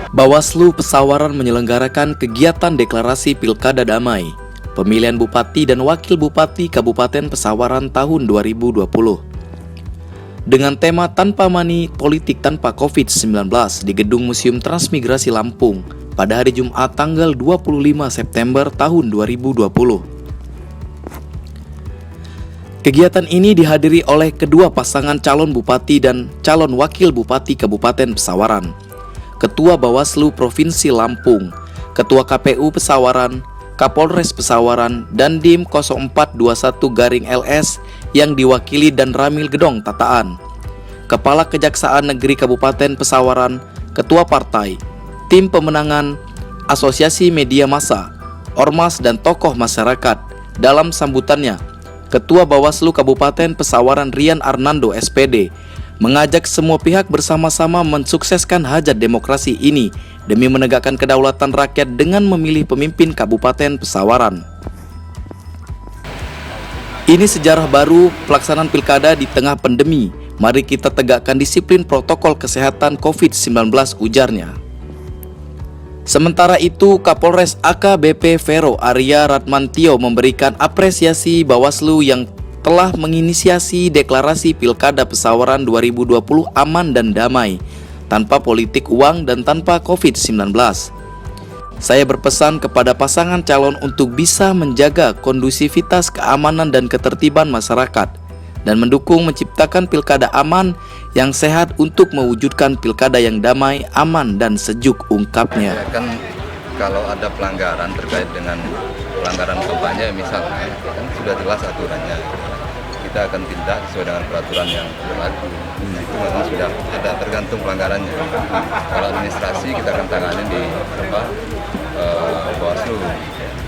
Bawaslu Pesawaran menyelenggarakan kegiatan deklarasi Pilkada Damai, pemilihan Bupati dan Wakil Bupati Kabupaten Pesawaran tahun 2020. Dengan tema Tanpa Money, Politik Tanpa COVID-19 di Gedung Museum Transmigrasi Lampung pada hari Jumat tanggal 25 September tahun 2020. Kegiatan ini dihadiri oleh kedua pasangan calon bupati dan calon wakil bupati Kabupaten Pesawaran, Ketua Bawaslu Provinsi Lampung, Ketua KPU Pesawaran, Kapolres Pesawaran, dan Dim 0421-LS yang diwakili dan Ramil Gedong Tataan, Kepala Kejaksaan Negeri Kabupaten Pesawaran, Ketua Partai, Tim Pemenangan, Asosiasi Media Massa, Ormas dan tokoh masyarakat. Dalam sambutannya, Ketua Bawaslu Kabupaten Pesawaran Rian Arnando SPD mengajak semua pihak bersama-sama mensukseskan hajat demokrasi ini demi menegakkan kedaulatan rakyat dengan memilih pemimpin Kabupaten Pesawaran. Ini sejarah baru pelaksanaan pilkada di tengah pandemi. Mari kita tegakkan disiplin protokol kesehatan COVID-19, ujarnya. Sementara itu, Kapolres AKBP Vero Arya Ratmantio memberikan apresiasi Bawaslu yang telah menginisiasi deklarasi Pilkada Pesawaran 2020 aman dan damai, tanpa politik uang dan tanpa COVID-19. Saya berpesan kepada pasangan calon untuk bisa menjaga kondusivitas keamanan dan ketertiban masyarakat, dan mendukung menciptakan pilkada aman yang sehat untuk mewujudkan pilkada yang damai, aman, dan sejuk, ungkapnya. Kan kalau ada pelanggaran terkait dengan pelanggaran kampanye misalnya, kan sudah jelas aturannya. Kita akan tindak sesuai dengan peraturan yang berlaku. Itu memang sudah ada, tergantung pelanggarannya. Kalau administrasi kita akan tangani di Bawaslu.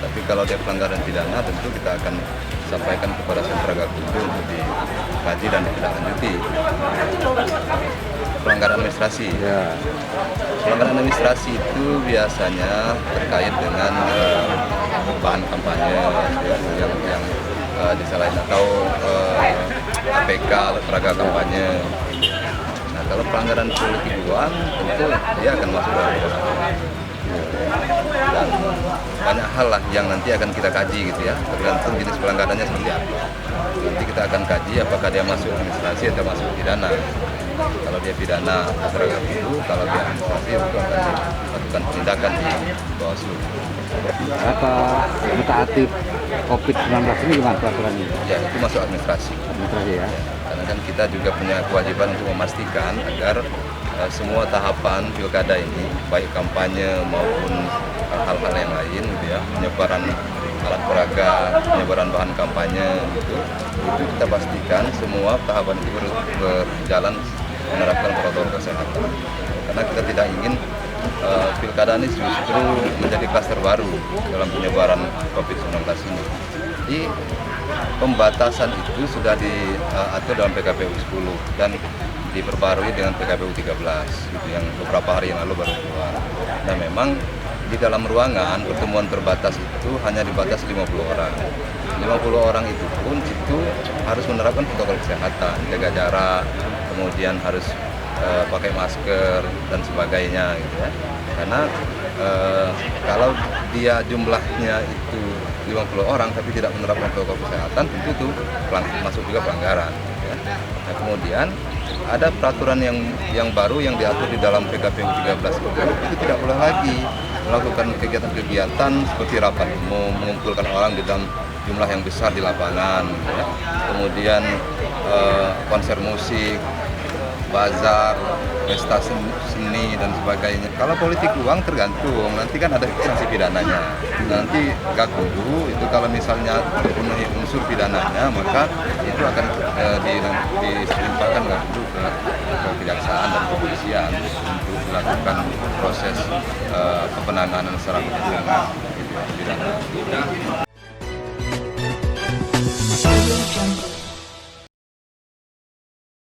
Tapi kalau dia pelanggaran pidana, tentu kita akan sampaikan kepada Sentra Gakumdu untuk dikaji dan ditindaklanjuti. Pelanggaran administrasi. Ya. Pelanggaran administrasi itu biasanya terkait dengan bahan kampanye yang disalahin atau APK, peraga kampanye. Nah, kalau pelanggaran politik uang, tentu dia akan masuk dalam dan banyak hal lah yang nanti akan kita kaji gitu ya, tergantung jenis pelanggarannya seperti apa. Nanti kita akan kaji apakah dia masuk administrasi atau masuk pidana. Kalau dia pidana terhadap itu, kalau dia administrasi itu akan dilakukan penindakan di Bawaslu. Apa mentaati COVID-19 ini gimana peraturannya? Ya, itu masuk administrasi. Administrasi ya. Karena kan kita juga punya kewajiban untuk memastikan agar semua tahapan pilkada ini, baik kampanye maupun hal-hal yang lain, gitu ya, penyebaran alat peraga, penyebaran bahan kampanye, itu kita pastikan semua tahapan itu berjalan menerapkan protokol kesehatan. Karena kita tidak ingin pilkada ini justru menjadi klaster baru dalam penyebaran COVID-19 ini. Jadi pembatasan itu sudah diatur dalam PKPU 10 dan diperbarui dengan PKPU 13 gitu, yang beberapa hari yang lalu baru keluar. Dan memang di dalam ruangan pertemuan terbatas itu hanya dibatas 50 orang. 50 orang itu pun itu harus menerapkan protokol kesehatan, jaga jarak, kemudian harus pakai masker dan sebagainya gitu ya. Karena kalau dia jumlahnya itu 50 orang tapi tidak menerapkan protokol kesehatan, tentu itu masuk juga pelanggaran ya. Nah, kemudian ada peraturan yang baru yang diatur di dalam PKPU 13 itu tidak boleh lagi melakukan kegiatan-kegiatan seperti rapat umum, mengumpulkan orang di dalam jumlah yang besar di lapangan ya. Kemudian konser musik, bazar, pesta seni dan sebagainya. Kalau politik uang tergantung, nanti kan ada sanksi pidananya. Nanti Gakumdu itu kalau misalnya terpenuhi unsur pidananya, maka itu akan dilimpahkan Gakumdu ke kejaksaan dan kepolisian untuk dilakukan proses penanganan secara hukum pidana.